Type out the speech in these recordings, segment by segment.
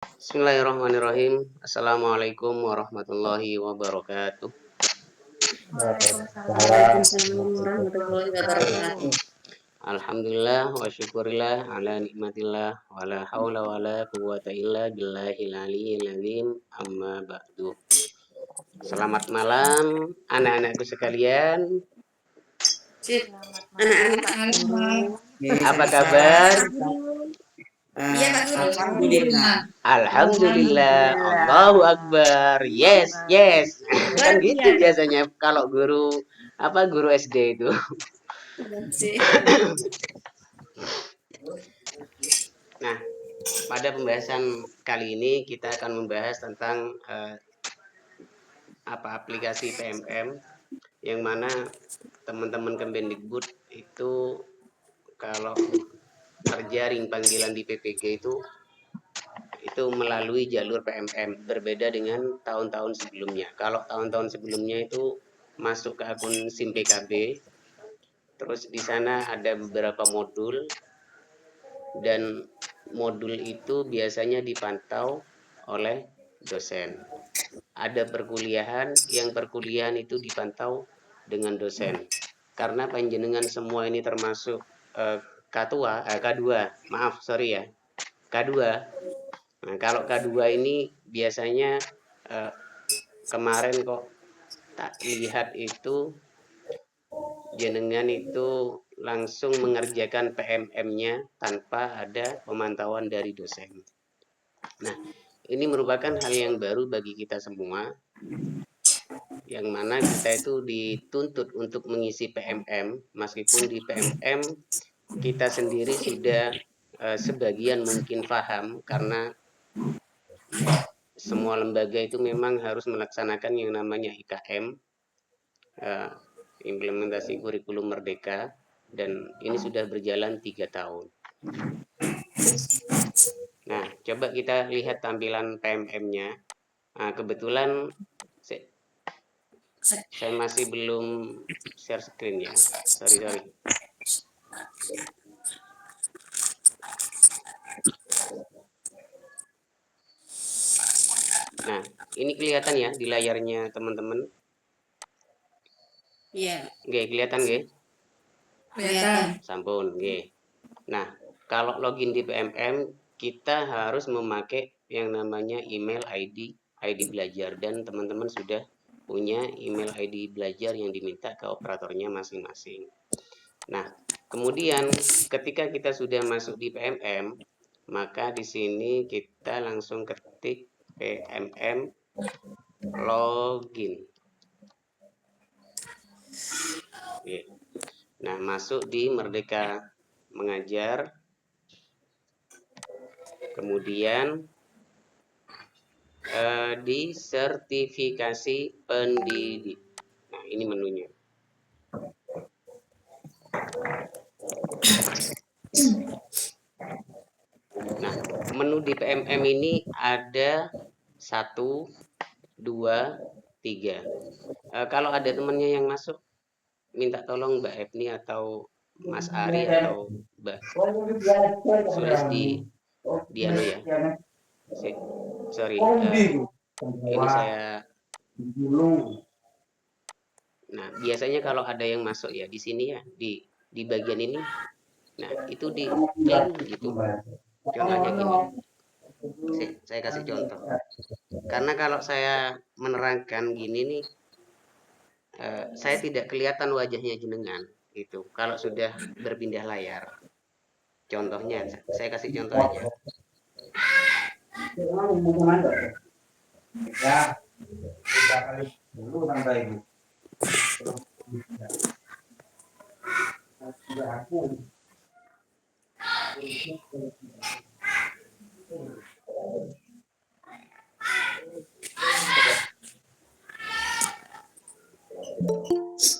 Bismillahirrahmanirrahim. Assalamualaikum warahmatullahi wabarakatuh. Waalaikumsalam Waalaikumsalam warahmatullahi wabarakatuh. Alhamdulillah wa syukurillah ala nikmatillah wa la hawla wa la quwata illa billahil aliyyil azim amma ba'du. Selamat malam anak-anakku sekalian. Selamat malam Anak-anak Pak malam. Guru. Apa kabar? Iya Pak Guru. Alhamdulillah. Alhamdulillah. Alhamdulillah. Allahu Akbar. Yes, yes. Luar Kan gitu biasa. biasanya kalau guru SD itu. Nah, pada pembahasan kali ini kita akan membahas tentang aplikasi PMM yang mana teman-teman Kemendikbud itu kalau terjaring panggilan di PPG itu melalui jalur PMM, berbeda dengan tahun-tahun sebelumnya. Kalau tahun-tahun sebelumnya itu masuk ke akun SIM PKB, terus di sana ada beberapa modul dan modul itu biasanya dipantau oleh dosen. Ada perkuliahan itu dipantau dengan dosen. Karena panjenengan semua ini termasuk K2, K2. Nah, kalau K2 ini biasanya kemarin kok tak lihat itu jenengan itu langsung mengerjakan PMM-nya tanpa ada pemantauan dari dosen. Nah, ini merupakan hal yang baru bagi kita semua, yang mana kita itu dituntut untuk mengisi PMM, meskipun di PMM kita sendiri sudah sebagian mungkin paham, karena semua lembaga itu memang harus melaksanakan yang namanya IKM, implementasi kurikulum merdeka, dan ini sudah berjalan 3 tahun. Nah, coba kita lihat tampilan PMM-nya. Nah, kebetulan saya masih belum share screen ya. Sorry. Nah, ini kelihatan ya di layarnya teman-teman. Iya. Nggih, kelihatan nggih? Kelihatan. Sampun, nggih. Nah, kalau login di PMM kita harus memakai yang namanya email ID belajar, dan teman-teman sudah punya email ID belajar yang diminta ke operatornya masing-masing. Nah, kemudian ketika kita sudah masuk di PMM, maka di sini kita langsung ketik PMM login. Nah, masuk di Merdeka Mengajar, kemudian di sertifikasi pendidik. Nah, ini menunya. Nah, menu di PMM ini ada 1, 2, 3. Kalau ada temannya yang masuk, minta tolong Mbak Epni atau Mas Ari atau Mbak Sulis di anu ya. Sorry, ini saya. Nah, biasanya kalau ada yang masuk ya di sini ya, di bagian ini. Nah, itu di klik gitu. Contohnya gini. Saya kasih contoh. Karena kalau saya menerangkan gini nih, saya tidak kelihatan wajahnya jenengan gitu. Kalau sudah berpindah layar. Contohnya, saya kasih contoh aja.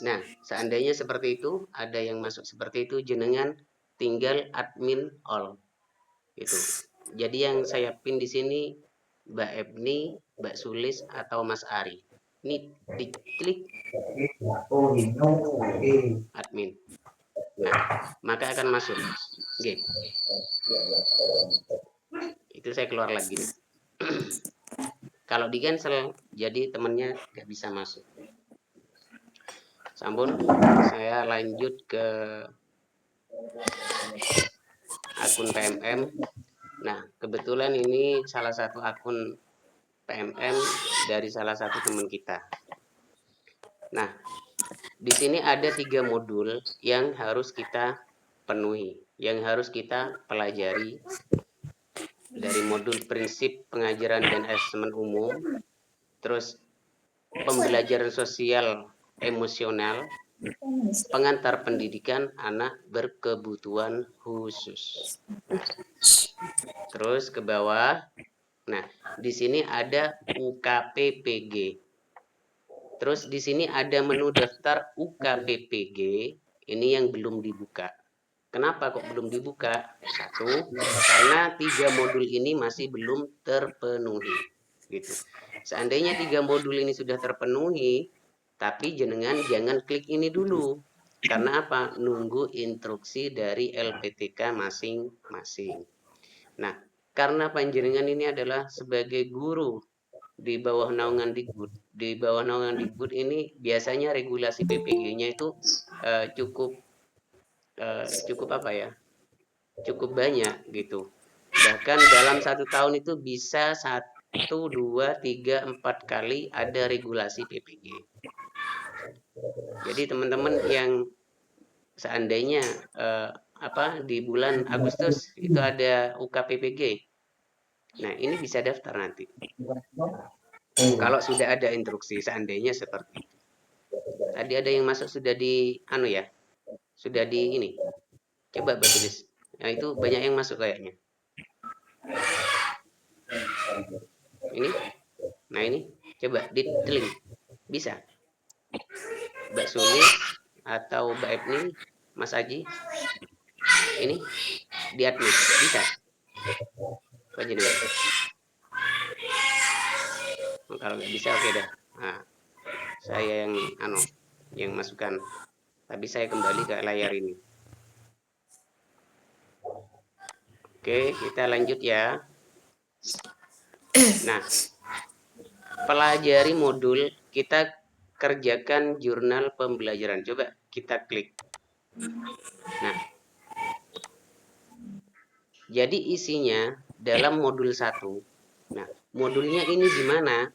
Nah, seandainya seperti itu, ada yang masuk seperti itu, jenengan tinggal admin all. Itu. Jadi yang saya pin di sini Mbak Ebni, Mbak Sulis atau Mas Ari. Ini diklik admin. Nah, maka akan masuk. Oke. Itu saya keluar lagi nih. Kalau di cancel, jadi temennya nggak bisa masuk. Sampun, saya lanjut ke akun PMM. Nah, kebetulan ini salah satu akun PMM dari salah satu teman kita. Nah, di sini ada 3 modul yang harus kita penuhi, yang harus kita pelajari dari modul prinsip pengajaran dan asesmen umum, terus pembelajaran sosial emosional, pengantar pendidikan anak berkebutuhan khusus. Nah, terus ke bawah. Nah, di sini ada UKPPG. Terus di sini ada menu daftar UKPPG. Ini yang belum dibuka. Kenapa kok belum dibuka? Satu, karena 3 modul ini masih belum terpenuhi. Gitu. Seandainya 3 modul ini sudah terpenuhi, tapi jenengan jangan klik ini dulu. Karena apa? Nunggu instruksi dari LPTK masing-masing. Nah, karena panjenengan ini adalah sebagai guru di bawah naungan Dikbud. Di bawah naungan Dikbud ini biasanya regulasi PPG-nya itu cukup apa ya? Cukup banyak gitu. Bahkan dalam 1 tahun itu bisa 1, 2, 3, 4 kali ada regulasi PPG. Jadi teman-teman yang seandainya di bulan Agustus itu ada UKPPG. Nah, ini bisa daftar nanti. Kalau sudah ada instruksi, seandainya seperti itu. Tadi ada yang masuk sudah sudah di ini. Coba tulis. Nah, itu banyak yang masuk kayaknya. Ini. Nah, ini coba diteling. Bisa. Mbak Sulis atau Mbak Ebni, Mas Aji. Ini di admin. Bisa. Panjenengan. Kalau nggak bisa oke dah. Nah, saya yang masukkan. Tapi saya kembali ke layar ini. Oke, kita lanjut ya. Nah, pelajari modul, kita kerjakan jurnal pembelajaran. Coba kita klik. Nah, jadi isinya dalam modul 1. Nah, modulnya ini gimana?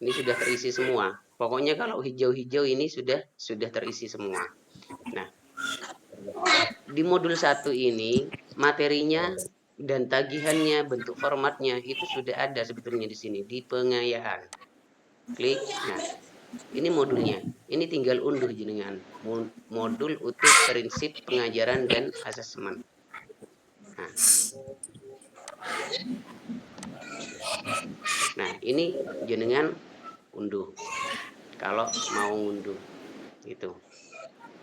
Ini sudah terisi semua. Pokoknya kalau hijau-hijau ini sudah terisi semua. Nah, di modul 1 ini materinya dan tagihannya, bentuk formatnya itu sudah ada sebetulnya di sini di pengayaan. Klik. Nah, ini modulnya. Ini tinggal unduh jenengan. Modul utuh prinsip pengajaran dan asesmen. Nah, ini jenengan unduh. Kalau mau unduh. Itu.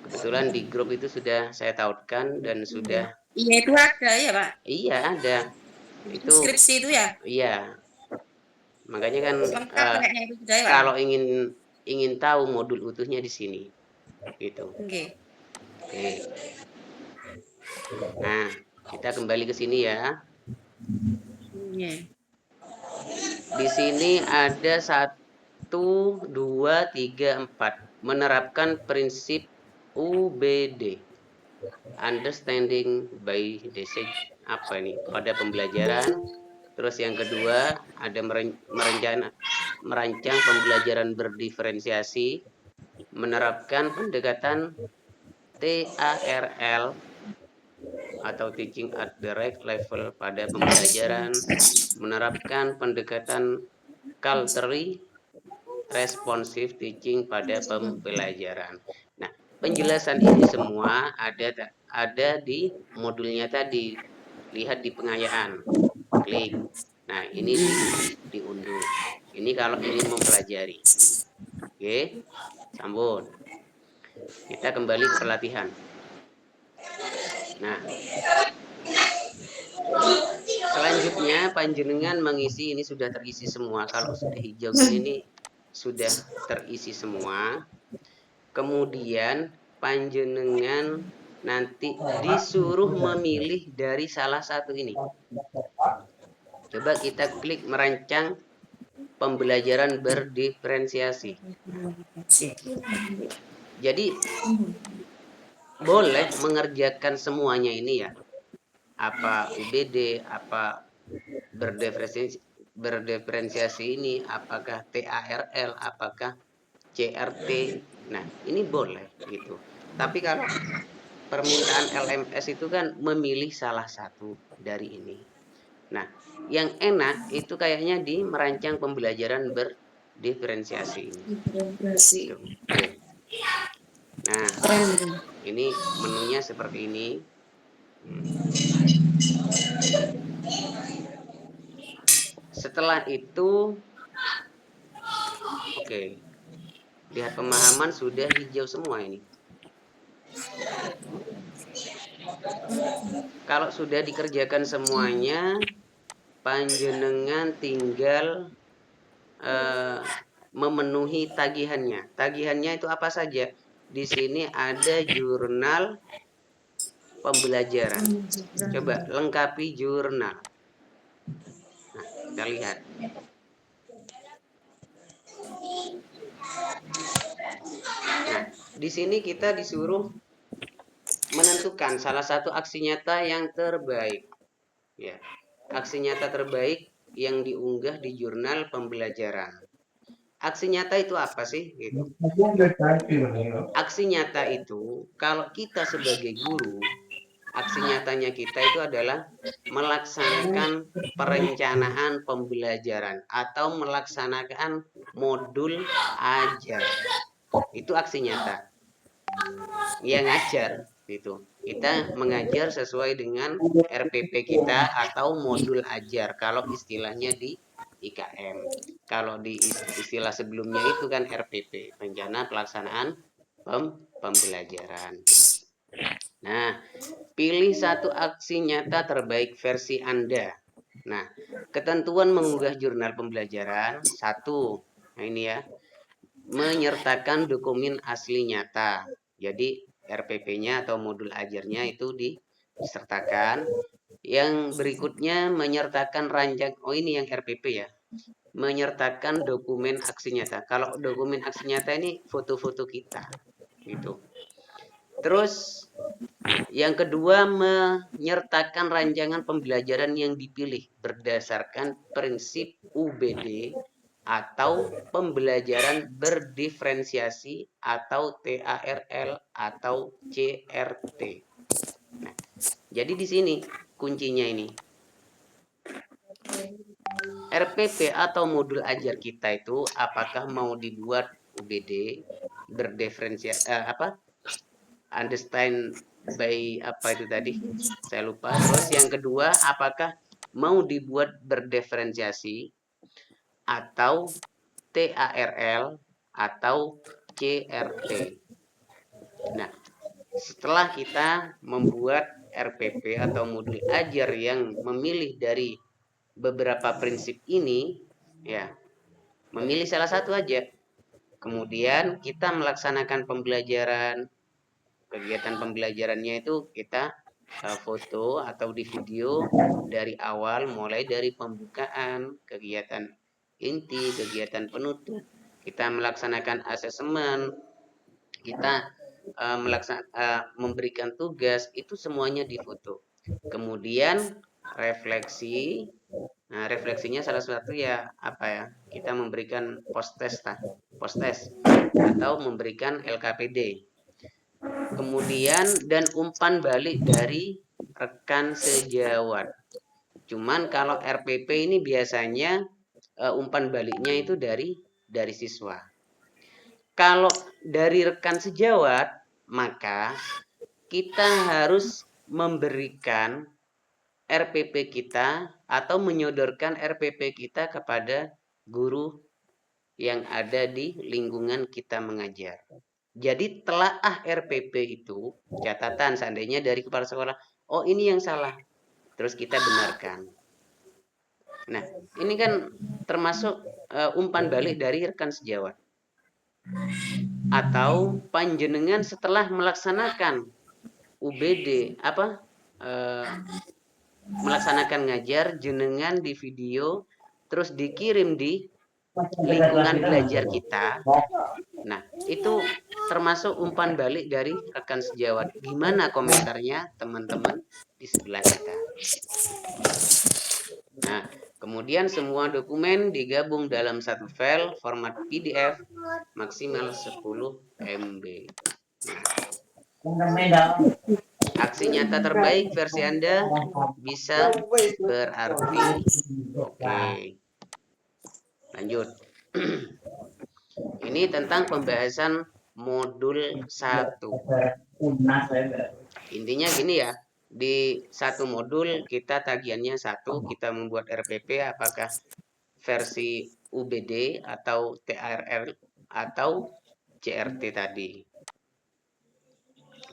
Kebetulan di grup itu sudah saya tautkan dan sudah. Iya itu ada ya Pak. Iya ada. Itu skripsi itu ya. Iya. Makanya kan itu sudah ya Pak. kalau ingin tahu modul utuhnya di sini. Gitu. Oke. Nah, kita kembali ke sini ya. Di sini ada 1, 2, 3, 4. Menerapkan prinsip UBD. Understanding by Design. Apa ini? Pada pembelajaran. Terus yang kedua ada merancang pembelajaran berdiferensiasi, menerapkan pendekatan TARL atau Teaching at the Right Level pada pembelajaran, menerapkan pendekatan Culturally Responsive Teaching pada pembelajaran. Nah, penjelasan ini semua ada di modulnya tadi. Lihat di pengayaan. Klik. Nah, ini diunduh. Ini kalau ingin mempelajari. Oke, sambut. Kita kembali ke pelatihan. Nah, selanjutnya panjenengan mengisi ini sudah terisi semua. Kalau sudah hijau ini sudah terisi semua. Kemudian panjenengan nanti disuruh memilih dari salah satu ini. Coba kita klik merancang pembelajaran berdiferensiasi. Jadi boleh mengerjakan semuanya ini ya. Apa UBD, apa berdiferensiasi ini, apakah TARL, apakah CRT. Nah, ini boleh gitu. Tapi kalau permintaan LMS itu kan memilih salah satu dari ini. Nah, yang enak itu kayaknya di merancang pembelajaran berdiferensiasi ini. Tuh, oke. Nah, ini menunya seperti ini. Setelah itu, oke. Lihat pemahaman sudah hijau semua ini. Kalau sudah dikerjakan semuanya, panjenengan tinggal memenuhi tagihannya. Tagihannya itu apa saja? Di sini ada jurnal pembelajaran. Coba lengkapi jurnal. Nah, kita lihat. Nah, di sini kita disuruh menentukan salah satu aksi nyata yang terbaik. Ya, aksi nyata terbaik yang diunggah di jurnal pembelajaran. Aksi nyata itu apa sih? Gitu. Aksi nyata itu, kalau kita sebagai guru, aksi nyatanya kita itu adalah melaksanakan perencanaan pembelajaran atau melaksanakan modul ajar. Itu aksi nyata. Yang ngajar gitu. Kita mengajar sesuai dengan RPP kita atau modul ajar kalau istilahnya di IKM. Kalau di istilah sebelumnya itu kan RPP, rencana pelaksanaan pembelajaran. Nah, pilih satu aksi nyata terbaik versi Anda. Nah, ketentuan mengunggah jurnal pembelajaran 1. Nah, ini ya. Menyertakan dokumen asli nyata. Jadi RPP-nya atau modul ajarnya itu disertakan. Yang berikutnya menyertakan ranjang, oh ini yang RPP ya. Menyertakan dokumen aksi nyata. Kalau dokumen aksi nyata ini foto-foto kita. Gitu. Terus yang kedua menyertakan ranjangan pembelajaran yang dipilih berdasarkan prinsip UBD atau pembelajaran berdiferensiasi atau TARL atau CRT. Nah, jadi di sini kuncinya ini. RPP atau modul ajar kita itu apakah mau dibuat UBD berdiferensiasi understand by apa itu tadi? Saya lupa. Terus yang kedua, apakah mau dibuat berdiferensiasi atau TARL atau CRT. Nah, setelah kita membuat RPP atau modul ajar yang memilih dari beberapa prinsip ini, ya, memilih salah satu aja. Kemudian kita melaksanakan pembelajaran, kegiatan pembelajarannya itu kita foto atau di video dari awal, mulai dari pembukaan, kegiatan inti, kegiatan penutup. Kita melaksanakan asesmen, kita memberikan tugas, itu semuanya difoto. Kemudian refleksi. Nah, refleksinya salah satu ya apa ya? Kita memberikan post test atau memberikan LKPD. Kemudian dan umpan balik dari rekan sejawat. Cuman kalau RPP ini biasanya umpan baliknya itu dari siswa. Kalau dari rekan sejawat, maka kita harus memberikan RPP kita atau menyodorkan RPP kita kepada guru yang ada di lingkungan kita mengajar. Jadi telaah RPP itu catatan seandainya dari kepala sekolah, oh ini yang salah, terus kita benarkan. Nah, ini kan termasuk umpan balik dari rekan sejawat. Atau panjenengan setelah melaksanakan UBD melaksanakan ngajar jenengan di video terus dikirim di lingkungan belajar kita. Nah, itu termasuk umpan balik dari rekan sejawat. Gimana komentarnya teman-teman di sebelah kita? Nah, kemudian semua dokumen digabung dalam satu file format PDF maksimal 10 MB. Nah, aksi nyata terbaik versi Anda bisa berarti. Oke. Lanjut. Ini tentang pembahasan modul 1. Intinya gini ya, di satu modul kita tagihannya 1, kita membuat RPP apakah versi UBD atau TRR atau CRT tadi.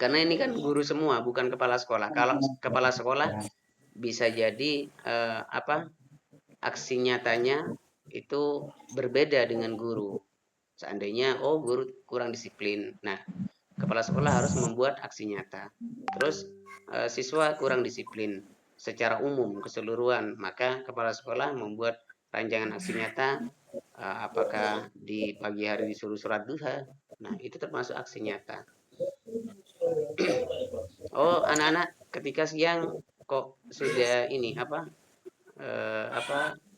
Karena ini kan guru semua, bukan kepala sekolah. Kalau kepala sekolah bisa jadi aksi nyatanya itu berbeda dengan guru. Seandainya guru kurang disiplin. Nah, kepala sekolah harus membuat aksi nyata. Terus siswa kurang disiplin secara umum keseluruhan, maka kepala sekolah membuat rancangan aksi nyata. Apakah di pagi hari disuruh sholat duha? Nah, itu termasuk aksi nyata. Anak-anak ketika siang kok sudah ini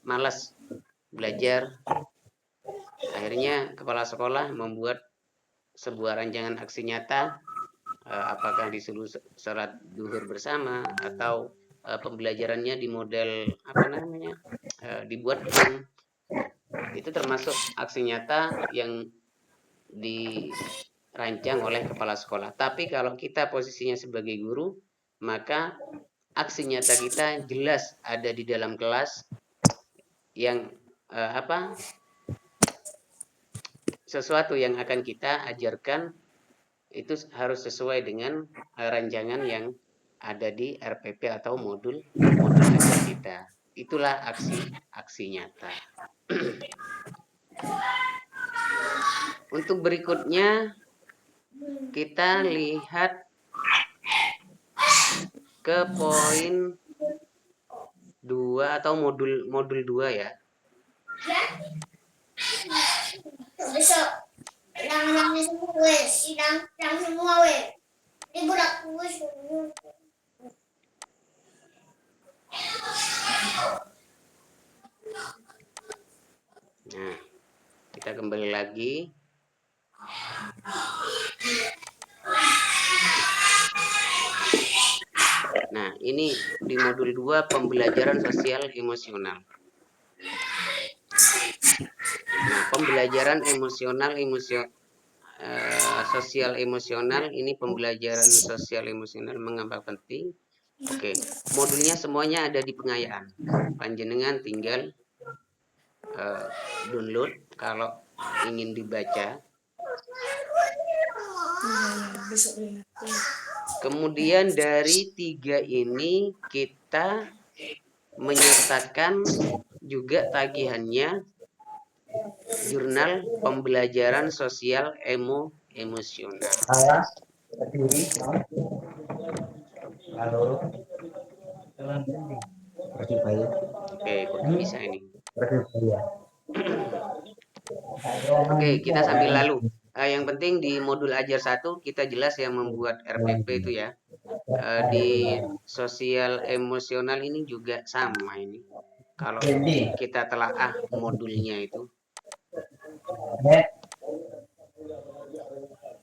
malas belajar. Akhirnya kepala sekolah membuat sebuah rancangan aksi nyata, apakah disuruh sholat duhur bersama atau pembelajarannya di model dibuat game. Itu termasuk aksi nyata yang dirancang oleh kepala sekolah. Tapi kalau kita posisinya sebagai guru, maka aksi nyata kita jelas ada di dalam kelas yang sesuatu yang akan kita ajarkan itu harus sesuai dengan rancangan yang ada di RPP atau modul ajar kita. Itulah aksi nyata. Untuk berikutnya kita lihat ke poin 2 atau modul 2 ya. Besok lang semua weh, sidang semua weh. Di budak weh. Nah, kita kembali lagi. Nah, ini di modul 2 pembelajaran sosial emosional. Nah, pembelajaran sosial emosional ini pembelajaran sosial emosional mengapa penting? Oke, modulnya semuanya ada di pengayaan. Panjenengan tinggal download kalau ingin dibaca. Kemudian dari 3 ini kita menyertakan juga tagihannya jurnal pembelajaran sosial emosional. Oke, kok bisa ini? Oke, kita sambil lalu. Yang penting di modul ajar 1 kita jelas yang membuat RPP itu ya. Di sosial emosional ini juga sama ini. Kalau kita telaah modulnya itu.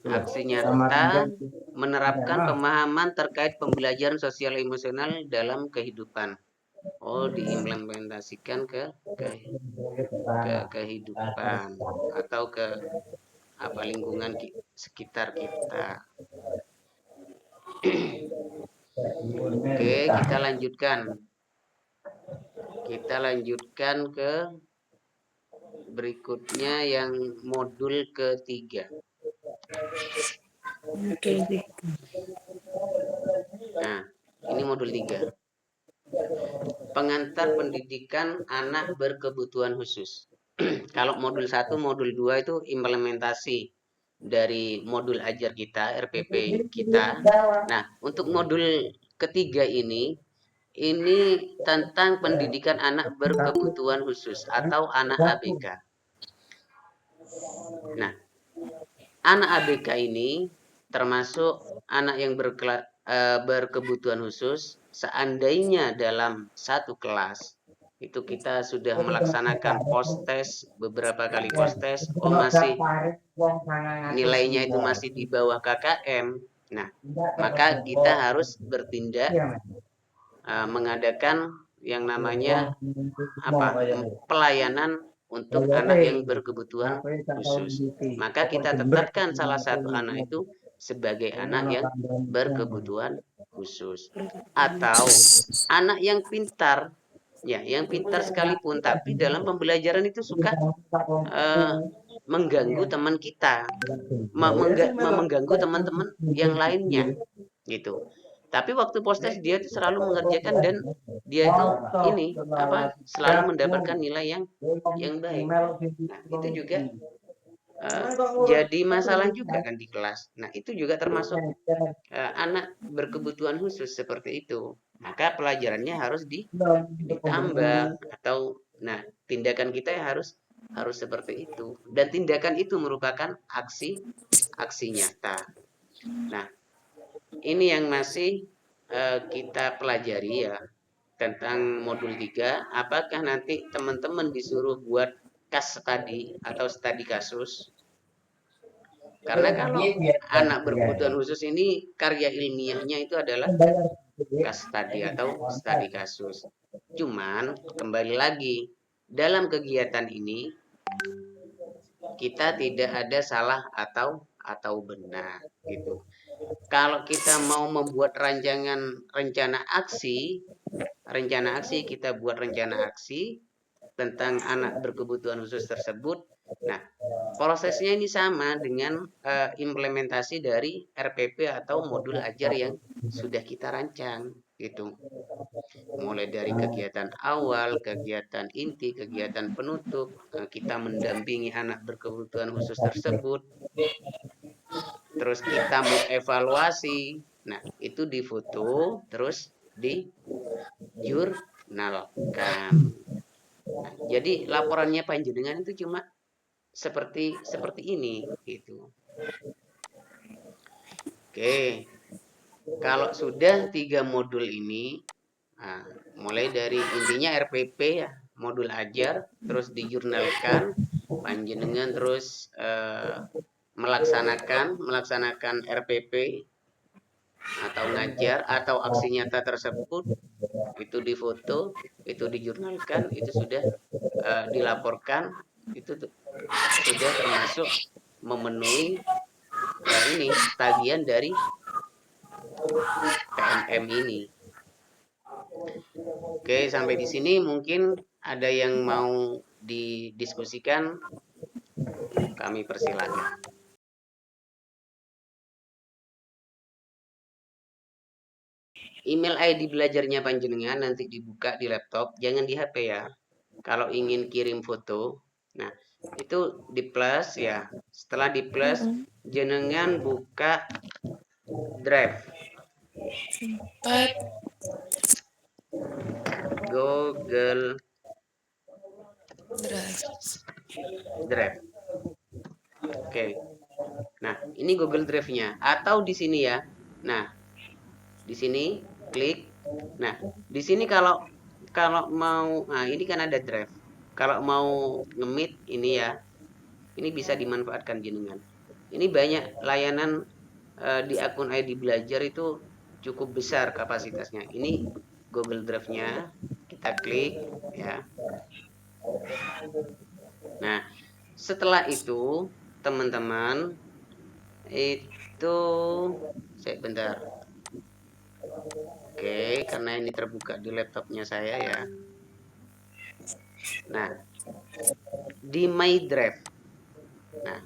Aksi nyata menerapkan pemahaman terkait pembelajaran sosial emosional dalam kehidupan. Diimplementasikan ke kehidupan atau ke lingkungan sekitar kita. Oke, kita lanjutkan ke berikutnya yang modul ketiga. Nah, ini modul 3. Pengantar pendidikan anak berkebutuhan khusus. Kalau modul 1, modul 2 itu implementasi dari modul ajar kita, RPP kita. Nah, untuk modul ketiga ini ini tentang pendidikan anak berkebutuhan khusus atau anak ABK. Nah, anak ABK ini termasuk anak yang berkebutuhan khusus. Seandainya dalam satu kelas itu kita sudah melaksanakan post test, beberapa kali post test, masih nilainya itu masih di bawah KKM. Nah, maka kita harus bertindak mengadakan yang namanya pelayanan untuk anak yang berkebutuhan khusus. Maka kita tetapkan salah satu anak itu sebagai anak yang berkebutuhan khusus, atau anak yang pintar, ya, yang pintar sekalipun tapi dalam pembelajaran itu suka mengganggu teman kita, mengganggu teman-teman yang lainnya, gitu. Tapi waktu post test dia itu selalu mengerjakan dan dia itu selalu mendapatkan nilai yang baik. Nah, itu juga jadi masalah juga kan di kelas. Nah, itu juga termasuk anak berkebutuhan khusus seperti itu. Maka pelajarannya harus ditambah atau tindakan kita harus seperti itu. Dan tindakan itu merupakan aksi nyata. Nah, ini yang masih kita pelajari ya tentang modul 3. Apakah nanti teman-teman disuruh buat case study atau studi kasus? Karena kalau anak berkebutuhan khusus ini karya ilmiahnya itu adalah case study atau studi kasus. Cuman kembali lagi, dalam kegiatan ini kita tidak ada salah atau benar gitu. Kalau kita mau membuat rencana aksi, kita buat rencana aksi tentang anak berkebutuhan khusus tersebut. Nah, prosesnya ini sama dengan implementasi dari RPP atau modul ajar yang sudah kita rancang gitu. Mulai dari kegiatan awal, kegiatan inti, kegiatan penutup, kita mendampingi anak berkebutuhan khusus tersebut. Terus kita mau evaluasi. Nah, itu difoto terus dijurnalkan. Nah, jadi laporannya panjenengan itu cuma seperti ini gitu. Oke. Kalau sudah 3 modul ini, mulai dari intinya RPP ya, modul ajar, terus dijurnalkan, panjenengan terus melaksanakan RPP atau ngajar atau aksi nyata tersebut, itu difoto, itu dijurnalkan, itu sudah dilaporkan, itu sudah termasuk memenuhi tagihan dari PMM ini. Oke, sampai di sini mungkin ada yang mau didiskusikan, kami persilakan. Email ID belajarnya panjenengan nanti dibuka di laptop, jangan di HP ya. Kalau ingin kirim foto, nah itu di plus ya. Setelah di plus, jenengan buka Drive. Google Drive. Oke. Nah, ini Google Drive-nya atau di sini ya. Nah, di sini klik. Nah, di sini kalau mau, ini kan ada Drive. Kalau mau nge-meet ini ya, ini bisa dimanfaatkan jenengan. Ini banyak layanan di akun ID belajar itu cukup besar kapasitasnya. Ini Google Drive-nya, kita klik ya. Nah, setelah itu teman-teman itu bentar. Oke, karena ini terbuka di laptopnya saya ya. Nah, di My Drive. Nah,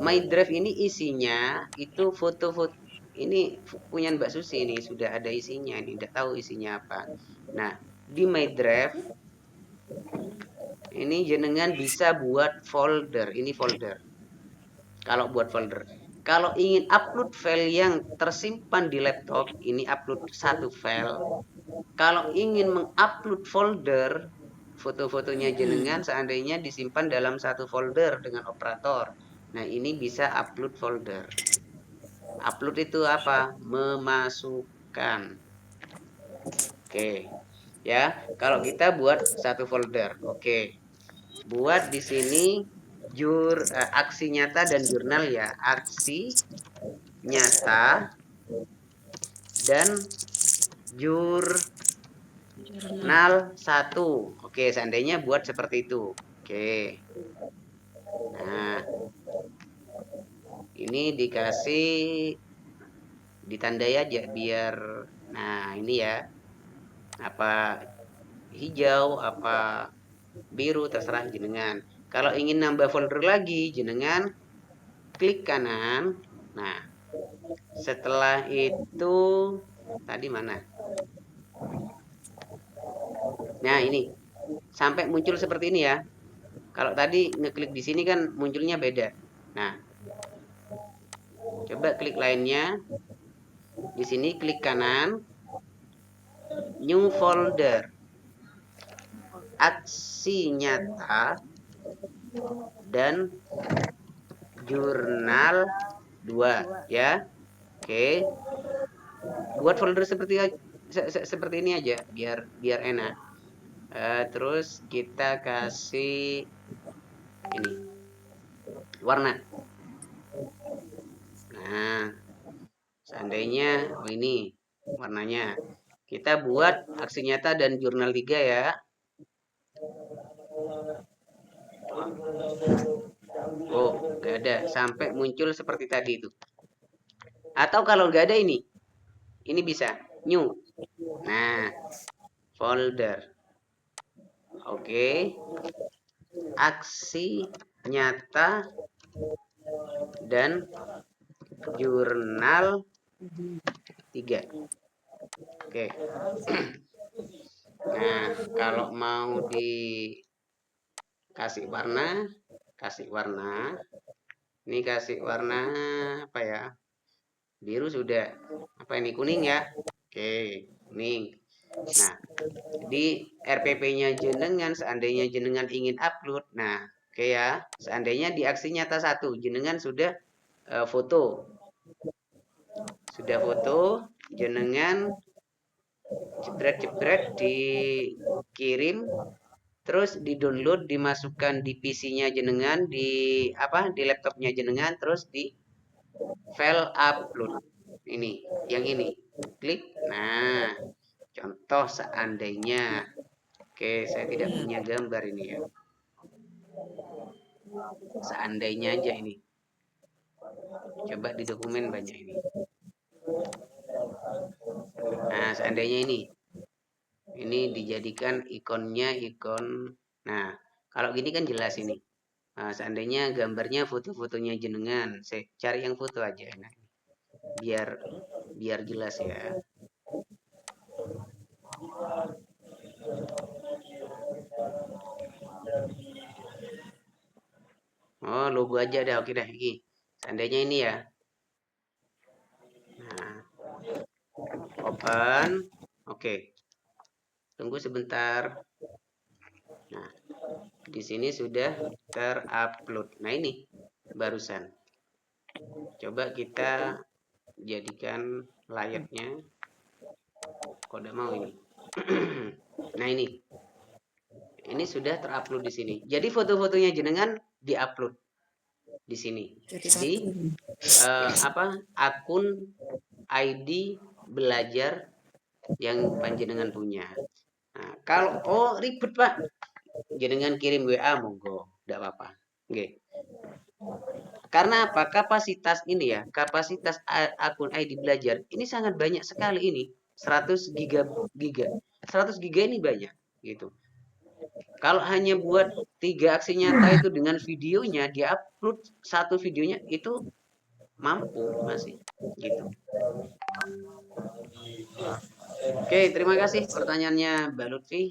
My Drive ini isinya itu foto-foto. Ini punya Mbak Susi ini sudah ada isinya, ini tidak tahu isinya apa. Nah, di My Drive ini jenengan bisa buat folder. Ini folder. Kalau buat folder. Kalau ingin upload file yang tersimpan di laptop, ini upload satu file. Kalau ingin mengupload folder, foto-fotonya jenengan seandainya disimpan dalam satu folder dengan operator. Nah, ini bisa upload folder. Upload itu apa? Memasukkan. Oke. Ya, kalau kita buat satu folder. Oke. Buat di sini aksi nyata dan jurnal ya. Aksi nyata dan jurnal 1. Oke, seandainya buat seperti itu. Oke. Nah, ini dikasih ditandai aja biar, nah ini ya, apa hijau, apa biru, terserah jenengan. Kalau ingin nambah folder lagi, jenengan klik kanan. Nah, setelah itu tadi mana? Nah, ini sampai muncul seperti ini ya. Kalau tadi ngeklik di sini kan munculnya beda. Nah, coba klik lainnya. Di sini klik kanan, new folder, aksi nyata dan jurnal 2 ya. Oke. Buat folder seperti ini aja biar enak. Terus kita kasih ini warna. Nah, seandainya ini warnanya. Kita buat aksi nyata dan jurnal 3 ya. Oh, nggak ada. Sampai muncul seperti tadi itu. Atau kalau nggak ada ini bisa new. Nah, folder. Oke. Aksi nyata dan jurnal 3. Oke. Nah, kalau mau dikasih warna, ini kasih warna apa ya? Biru sudah. Apa ini, kuning ya? Oke, kuning. Nah, di RPP-nya jenengan seandainya jenengan ingin upload. Nah, oke ya. Seandainya di aksi nyata 1 jenengan sudah foto. Sudah foto, jenengan jebret-jebret dikirim, terus di-download, dimasukkan di PC-nya jenengan, di laptopnya jenengan, terus di file upload. Ini, yang ini. Klik. Nah, contoh seandainya. Oke, saya tidak punya gambar ini ya. Seandainya aja ini. Coba di dokumen banyak ini. Nah, seandainya ini. Ini dijadikan ikonnya ikon. Nah, kalau gini kan jelas ini. Nah, seandainya gambarnya foto-fotonya jenengan, saya cari yang foto aja. Nah, biar jelas ya. Oh, logo aja dah. Oke dah, ini. Seandainya ini ya. Nah, open. Oke. Tunggu sebentar. Nah, di sini sudah terupload. Nah, ini barusan. Coba kita jadikan layarnya. Kok udah mau ini. Nah, ini. Ini sudah terupload di sini. Jadi foto-fotonya jenengan diupload di sini. Di akun ID belajar yang panjenengan punya. Nah, kalau ribet Pak, jenengan kirim WA monggo, tidak apa-apa. Oke. Karena apa? Kapasitas ini ya, kapasitas akun ID belajar ini sangat banyak sekali ini. 100 giga. 100 giga ini banyak gitu. Kalau hanya buat 3 aksi nyata itu dengan videonya, dia upload satu videonya itu mampu masih gitu. Oke, terima kasih pertanyaannya Mbak Lutfi.